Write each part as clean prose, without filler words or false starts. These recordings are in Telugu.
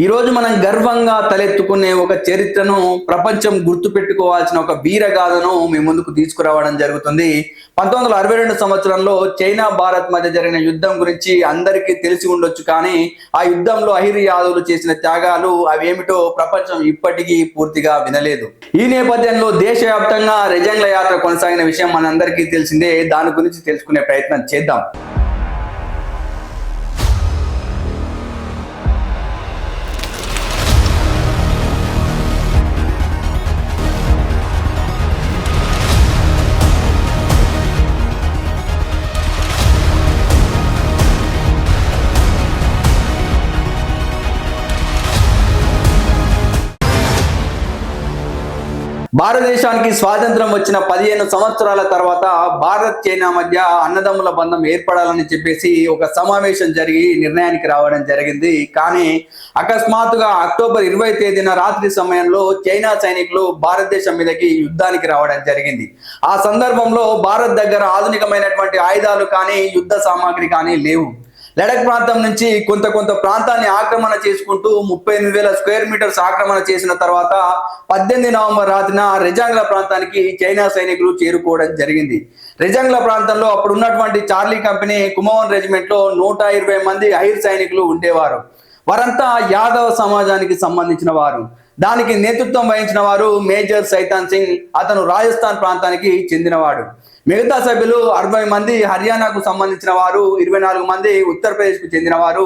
ఈ రోజు మనం గర్వంగా తలెత్తుకునే ఒక చరిత్రను ప్రపంచం గుర్తుపెట్టుకోవాల్సిన ఒక వీరగాథను మీ ముందుకు తీసుకురావడం జరుగుతుంది. 1962 సంవత్సరంలో చైనా భారత్ మధ్య జరిగిన యుద్ధం గురించి అందరికీ తెలిసి ఉండొచ్చు. కానీ ఆ యుద్ధంలో అహిర్ యాదవులు చేసిన త్యాగాలు అవేమిటో ప్రపంచం ఇప్పటికీ పూర్తిగా వినలేదు. ఈ నేపథ్యంలో దేశవ్యాప్తంగా రెజంగ్ల యాత్ర కొనసాగిన విషయం మనందరికీ తెలిసిందే. దాని గురించి తెలుసుకునే ప్రయత్నం చేద్దాం. భారతదేశానికి స్వాతంత్రం వచ్చిన 15 సంవత్సరాల తర్వాత భారత్ చైనా మధ్య అన్నదమ్ముల బంధం ఏర్పడాలని చెప్పేసి ఒక సమావేశం జరిగి నిర్ణయానికి రావడం జరిగింది. కానీ అకస్మాత్తుగా అక్టోబర్ 20 తేదీన రాత్రి సమయంలో చైనా సైనికులు భారతదేశం మీదకి యుద్ధానికి రావడం జరిగింది. ఆ సందర్భంలో భారత్ దగ్గర ఆధునికమైనటువంటి ఆయుధాలు కానీ యుద్ధ సామాగ్రి కానీ లేవు. లడఖ్ ప్రాంతం నుంచి కొంత ప్రాంతాన్ని ఆక్రమణ చేసుకుంటూ 38,000 స్క్వేర్ మీటర్స్ ఆక్రమణ చేసిన తర్వాత 18 నవంబర్ రాత్రిన రెజాంగ్ల ప్రాంతానికి చైనా సైనికులు చేరుకోవడం జరిగింది. రెజాంగ్ల ప్రాంతంలో అప్పుడు ఉన్నటువంటి చార్లీ కంపెనీ కుమవన్ రెజిమెంట్ లో 120 మంది అహిర్ సైనికులు ఉండేవారు. వారంతా యాదవ సమాజానికి సంబంధించిన వారు. దానికి నేతృత్వం వహించిన వారు మేజర్ సైతాన్ సింగ్. అతను రాజస్థాన్ ప్రాంతానికి చెందినవాడు. మిగతా సభ్యులు 60 మంది హర్యానాకు సంబంధించిన వారు, 24 మంది ఉత్తరప్రదేశ్ కు చెందిన వారు,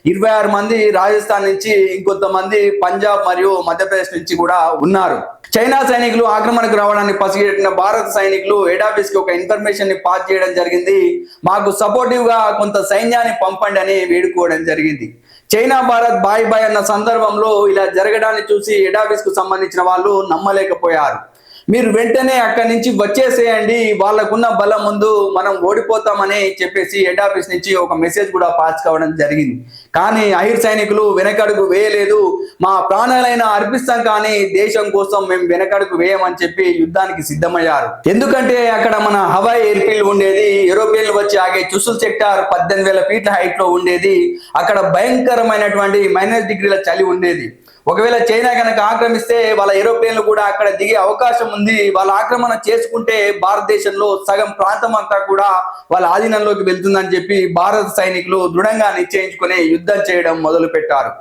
26 మంది రాజస్థాన్ నుంచి, ఇంకొంతమంది పంజాబ్ మరియు మధ్యప్రదేశ్ నుంచి కూడా ఉన్నారు. చైనా సైనికులు ఆక్రమణకు రావడాన్ని పసిగట్టిన భారత సైనికులు హెడ్ ఆఫీస్ కి ఒక ఇన్ఫర్మేషన్ ని పాస్ చేయడం జరిగింది. మాకు సపోర్టివ్ గా కొంత సైన్యాన్ని పంపండి అని వేడుకోవడం జరిగింది. చైనా భారత్ బాయ్ బాయ్ అన్న సందర్భంలో ఇలా జరగడాన్ని చూసి హెడ్ ఆఫీస్ కు సంబంధించిన వాళ్ళు నమ్మలేకపోయారు. మీరు వెంటనే అక్కడి నుంచి వచ్చేసేయండి, వాళ్ళకున్న బలం ముందు మనం ఓడిపోతామని చెప్పేసి హెడ్ ఆఫీస్ నుంచి ఒక మెసేజ్ కూడా పాస్ కావడం జరిగింది. కానీ అహిర్ సైనికులు వెనకడుగు వేయలేదు. మా ప్రాణాలైనా అర్పిస్తాం కానీ దేశం కోసం మేము వెనకడుగు వేయమని చెప్పి యుద్ధానికి సిద్ధమయ్యారు. ఎందుకంటే అక్కడ మన హవాయి ఎయిర్ఫీల్డ్ ఉండేది. యూరోపియన్లు వచ్చి ఆగే చుసుల్ సెక్టార్ 18,000 ఫీట్ల హైట్ లో ఉండేది. అక్కడ భయంకరమైనటువంటి -డిగ్రీల చలి ఉండేది. ఒకవేళ చైనా కనుక ఆక్రమిస్తే వాళ్ళ యూరోపియన్లు కూడా అక్కడ దిగే అవకాశం ఉంది. వాళ్ళ ఆక్రమణ చేసుకుంటే భారతదేశంలో సగం ప్రాంతం అంతా కూడా వాళ్ళ ఆధీనంలోకి వెళ్తుందని చెప్పి భారత సైనికులు దృఢంగా నిశ్చయించుకుని యుద్ధం చేయడం మొదలు పెట్టారు.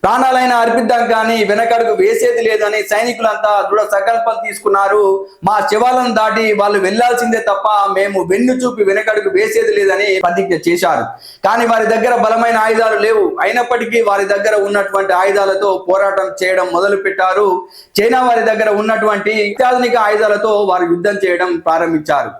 ప్రాణాలైనా అర్పిద్దాం కానీ వెనకడుగు వేసేది లేదని సైనికులంతా దృఢ సంకల్పం తీసుకున్నారు. మా శివాలను దాటి వాళ్ళు వెళ్లాల్సిందే తప్ప మేము వెన్ను చూపి వెనకడుగు వేసేది లేదని ప్రతిజ్ఞ చేశారు. కానీ వారి దగ్గర బలమైన ఆయుధాలు లేవు. అయినప్పటికీ వారి దగ్గర ఉన్నటువంటి ఆయుధాలతో పోరాటం చేయడం మొదలు పెట్టారు. చైనా వారి దగ్గర ఉన్నటువంటి అత్యాధునిక ఆయుధాలతో వారు యుద్ధం చేయడం ప్రారంభించారు.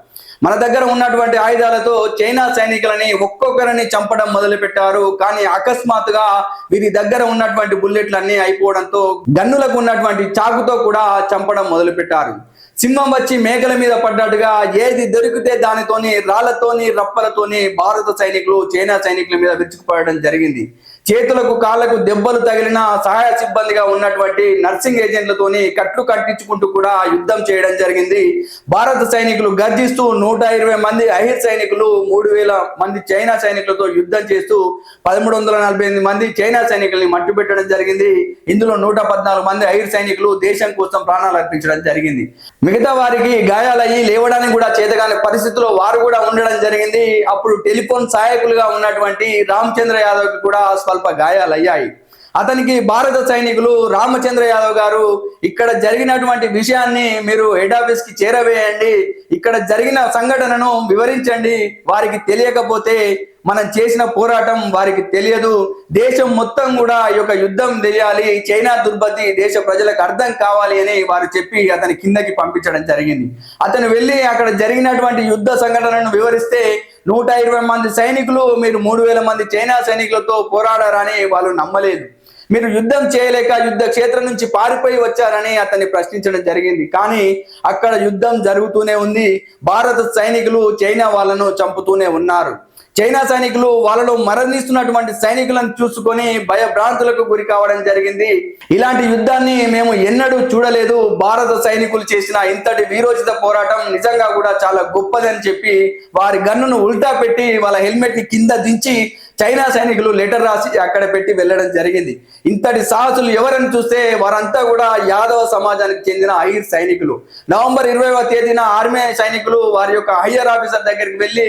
మన దగ్గర ఉన్నటువంటి ఆయుధాలతో చైనా సైనికులని ఒక్కొక్కరిని చంపడం మొదలు పెట్టారు. కానీ అకస్మాత్తుగా వీరి దగ్గర ఉన్నటువంటి బుల్లెట్లన్నీ అయిపోవడంతో గన్నులకు ఉన్నటువంటి చాకుతో కూడా చంపడం మొదలు పెట్టారు. సింహం వచ్చి మేకల మీద పడ్డట్టుగా ఏది దొరికితే దానితోని రాళ్లతోని రప్పలతోని భారత సైనికులు చైనా సైనికుల మీద విరుచుకుపడడం జరిగింది. చేతులకు కాళ్లకు దెబ్బలు తగిలిన సహాయ సిబ్బందిగా ఉన్నటువంటి నర్సింగ్ ఏజెంట్లతోని కట్లు కట్టించుకుంటూ కూడా యుద్ధం చేయడం జరిగింది. భారత సైనికులు గర్జిస్తూ 120 మంది అహిర్ సైనికులు 3,000 మంది చైనా సైనికులతో యుద్ధం చేస్తూ 1,348 మంది చైనా సైనికుల్ని మట్టుపెట్టడం జరిగింది. ఇందులో 114 మంది అహిర్ సైనికులు దేశం కోసం ప్రాణాలు అర్పించడం జరిగింది. మిగతా వారికి గాయాలయ్యి లేవడానికి కూడా చేతగాని పరిస్థితిలో వారు కూడా ఉండడం జరిగింది. అప్పుడు టెలిఫోన్ సహాయకులుగా ఉన్నటువంటి రామచంద్ర యాదవ్ కి కూడా స్వల్ప గాయాలయ్యాయి. అతనికి భారత సైనికులు రామచంద్ర యాదవ్ గారు ఇక్కడ జరిగినటువంటి విషయాన్ని మీరు హెడ్ ఆఫీస్ కి చేరవేయండి, ఇక్కడ జరిగిన సంఘటనను వివరించండి, వారికి తెలియకపోతే మనం చేసిన పోరాటం వారికి తెలియదు, దేశం మొత్తం కూడా ఈ యొక్క యుద్ధం తెలియాలి, చైనా దుర్బతి దేశ ప్రజలకు అర్థం కావాలి అని వారు చెప్పి అతని కిందకి పంపించడం జరిగింది. అతను వెళ్ళి అక్కడ జరిగినటువంటి యుద్ధ సంఘటనను వివరిస్తే 120 మంది సైనికులు మీరు 3,000 మంది చైనా సైనికులతో పోరాడారని వాళ్ళు నమ్మలేదు. మీరు యుద్ధం చేయలేక యుద్ధ క్షేత్రం నుంచి పారిపోయి వచ్చారని అతన్ని ప్రశ్నించడం జరిగింది. కానీ అక్కడ యుద్ధం జరుగుతూనే ఉంది. భారత సైనికులు చైనా వాళ్ళను చంపుతూనే ఉన్నారు. చైనా సైనికులు వాళ్ళలో మరణిస్తున్నటువంటి సైనికులను చూసుకొని భయభ్రాంతులకు గురి కావడం జరిగింది. ఇలాంటి యుద్ధాన్ని మేము ఎన్నడూ చూడలేదు. భారత సైనికులు చేసిన ఇంతటి వీరోచిత పోరాటం నిజంగా కూడా చాలా గొప్పదని చెప్పి వారి గన్నును ఉల్టా పెట్టి వాళ్ళ హెల్మెట్ ని కింద దించి చైనా సైనికులు లెటర్ రాసి అక్కడ పెట్టి వెళ్ళడం జరిగింది. ఇంతటి సాహసులు ఎవరని చూస్తే వారంతా కూడా యాదవ సమాజానికి చెందిన ఐర్ సైనికులు. నవంబర్ 20వ తేదీన ఆర్మీ సైనికులు వారి యొక్క హయ్యర్ ఆఫీసర్ దగ్గరికి వెళ్లి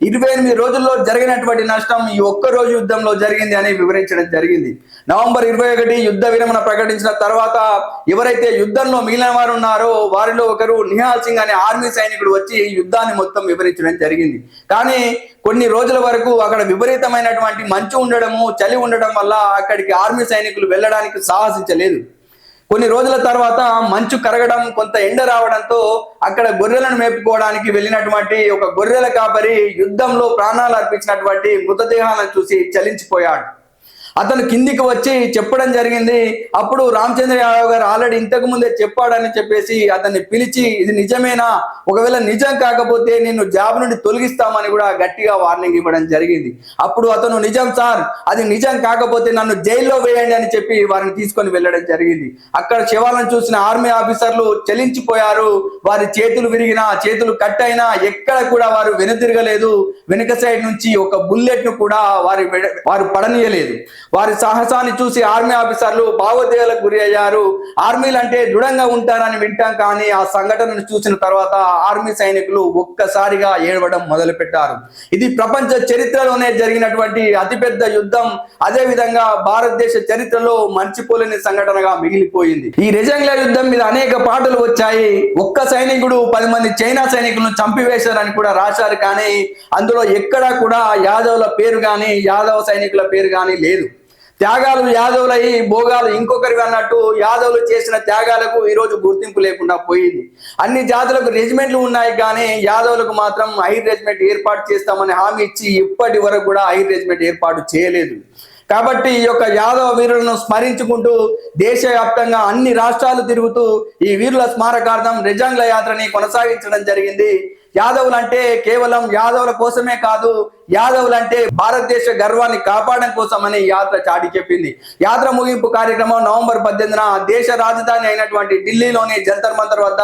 28 రోజుల్లో జరిగినటువంటి నష్టం ఈ ఒక్క రోజు యుద్ధంలో జరిగింది అని వివరించడం జరిగింది. నవంబర్ 21 యుద్ధ విరమణ ప్రకటించిన తర్వాత ఎవరైతే యుద్ధంలో మిగిలిన వారు ఉన్నారో వారిలో ఒకరు నిహాల్ సింగ్ అనే ఆర్మీ సైనికుడు వచ్చి యుద్ధాన్ని మొత్తం వివరించడం జరిగింది. కానీ కొన్ని రోజుల వరకు అక్కడ విపరీతమైనటువంటి మంచు ఉండడము, చలి ఉండడం వల్ల అక్కడికి ఆర్మీ సైనికులు వెళ్ళడానికి సాహసించలేదు. కొన్ని రోజుల తర్వాత మంచు కరగడం, కొంత ఎండ రావడంతో అక్కడ గొర్రెలను మేపుకోవడానికి వెళ్ళినటువంటి ఒక గొర్రెల కాపరి యుద్ధంలో ప్రాణాలు అర్పించినటువంటి మృతదేహాలను చూసి చలించిపోయాడు. అతను కిందికి వచ్చి చెప్పడం జరిగింది. అప్పుడు రామచంద్ర యాదవ్ గారు ఆల్రెడీ ఇంతకు ముందే చెప్పాడని చెప్పేసి అతన్ని పిలిచి ఇది నిజమేనా, ఒకవేళ నిజం కాకపోతే నిన్ను జాబ్ నుండి తొలగిస్తామని కూడా గట్టిగా వార్నింగ్ ఇవ్వడం జరిగింది. అప్పుడు అతను నిజం సార్, అది నిజం కాకపోతే నన్ను జైల్లో వేయండి అని చెప్పి వారిని తీసుకొని వెళ్ళడం జరిగింది. అక్కడ శవాలను చూసిన ఆర్మీ ఆఫీసర్లు చలించిపోయారు. వారి చేతులు విరిగినా, చేతులు కట్ అయినా ఎక్కడ కూడా వారు వెనుతిరగలేదు. వెనుక సైడ్ నుంచి ఒక బుల్లెట్ ను కూడా వారు పడనీయలేదు. వారి సాహసాన్ని చూసి ఆర్మీ ఆఫీసర్లు భావోద్వేగాలకు గురి అయ్యారు. ఆర్మీలు అంటే దృఢంగా ఉంటారని వింటాం, కానీ ఆ సంఘటనను చూసిన తర్వాత ఆర్మీ సైనికులు ఒక్కసారిగా ఏడవడం మొదలు పెట్టారు. ఇది ప్రపంచ చరిత్రలోనే జరిగినటువంటి అతిపెద్ద యుద్ధం. అదే విధంగా భారతదేశ చరిత్రలో మర్చిపోలేని సంఘటనగా మిగిలిపోయింది. ఈ రెజంగ్లా యుద్ధం మీద అనేక పాటలు వచ్చాయి. ఒక్క సైనికుడు 10 మంది చైనా సైనికులను చంపివేశారని కూడా రాశారు, కానీ అందులో ఎక్కడా కూడా యాదవుల పేరు కానీ యాదవ సైనికుల పేరు కానీ లేదు. త్యాగాలు యాదవులయ్యి భోగాలు ఇంకొకరివి అన్నట్టు యాదవులు చేసిన త్యాగాలకు ఈరోజు గుర్తింపు లేకుండా పోయింది. అన్ని జాతులకు రెజిమెంట్లు ఉన్నాయి, కానీ యాదవులకు మాత్రం ఐర్ రెజిమెంట్ ఏర్పాటు చేస్తామని హామీ ఇచ్చి ఇప్పటి వరకు కూడా ఐర్ రెజిమెంట్ ఏర్పాటు చేయలేదు. కాబట్టి ఈ యొక్క యాదవ వీరులను స్మరించుకుంటూ దేశవ్యాప్తంగా అన్ని రాష్ట్రాలు తిరుగుతూ ఈ వీరుల స్మారకార్థం రెజంగ్లా యాత్రని కొనసాగించడం జరిగింది. యాదవులు అంటే కేవలం యాదవుల కోసమే కాదు, యాదవులు అంటే భారతదేశ గర్వాన్ని కాపాడడం కోసమని యాత్ర చాటి చెప్పింది. యాత్ర ముగింపు కార్యక్రమం నవంబర్ 18న దేశ రాజధాని అయినటువంటి ఢిల్లీలోని జంతర్ మంతర్ వద్ద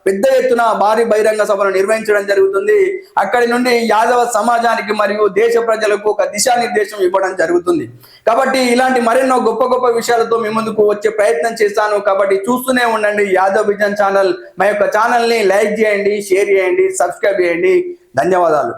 పెద్ద ఎత్తున భారీ బహిరంగ సభను నిర్వహించడం జరుగుతుంది. అక్కడి నుండి యాదవ సమాజానికి మరియు దేశ ప్రజలకు ఒక దిశానిర్దేశం ఇవ్వడం జరుగుతుంది. కాబట్టి ఇలాంటి మరెన్నో గొప్ప గొప్ప విషయాలతో మీ ముందుకు వచ్చే ప్రయత్నం చేస్తాను. కాబట్టి చూస్తూనే ఉండండి యాదవ్ విజన్ ఛానల్. మా యొక్క ఛానల్ ని లైక్ చేయండి, షేర్ చేయండి, సబ్స్క్రైబ్ చేయండి. ధన్యవాదాలు.